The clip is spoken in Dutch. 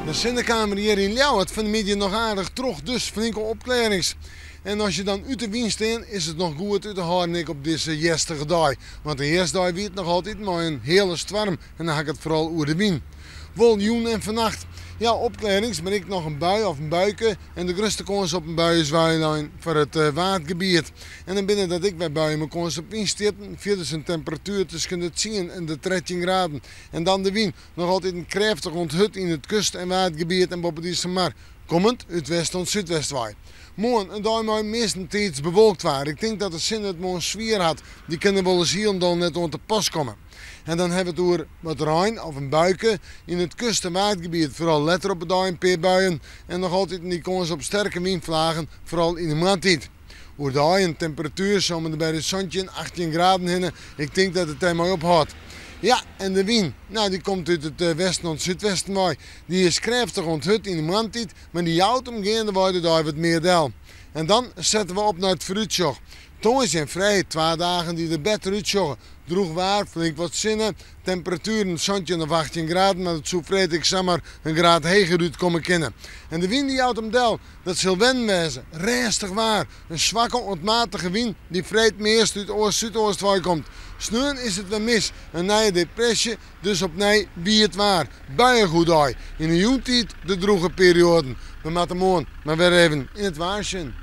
De zendekamer hier in Ljouwert vindt je nog aardig terug, dus flinke opklarings. En als je dan uit de wind staat, is het nog goed uit te houden op deze jestige dag. Want de eerste dag wordt nog altijd maar een hele storm en dan ga ik het vooral over de wind. Wel joen en vannacht, ja opklarings, maar ik nog een bui of een buiken. En de grootste kans op een bui is wel voor het watergebied. En dan binnen dat ik bij buien mijn kans op wind staat, vierde zijn temperatuur tussen de 10 en de 13 graden. En dan de wind, nog altijd een krachtig onthut in het kust- en watergebied en boven deze maar. Kommend uit west tot zuidwest waai. Morgen een dag maar meestentijds bewolkt waren. Ik denk dat de zin het morgen sfeer had. Die kunnen wel eens hier en dan net onder te pas komen. En dan hebben we het door wat rein of een buiken in het kust- en watergebied. Vooral letter op de dag een paar buien. En nog altijd die kans op sterke windvlagen, vooral in de maandtijd. Hoe de een temperatuur zomen bij de zonnetje 18 graden heen. Ik denk dat het er maar ophoudt. Ja, en de wind, nou die komt uit het westen en zuidwesten waai. Die is krachtig onthut in de maandtijd, maar die houdt omgaande waai daar wat meer deel. En dan zetten we op naar het vooruitzicht. Toen is en vrij 2 dagen die er beter uitzien. Droeg waar, flink wat zinnen, temperatuur een zonnetje of 18 graden, maar het zou vreet ik zeg maar een graad heger uit komen kennen. En de wind die houdt hem deel, dat zal wennen wezen, restig waar. Een zwakke, ontmatige wind die vreet meest uit oost-zuidoost waar komt. Sneun is het weer mis, een nieuwe depressie, dus opnieuw wie het waar. Buien goed uit. In de joentijd de droege perioden. We moeten morgen maar weer even in het waarschuwen.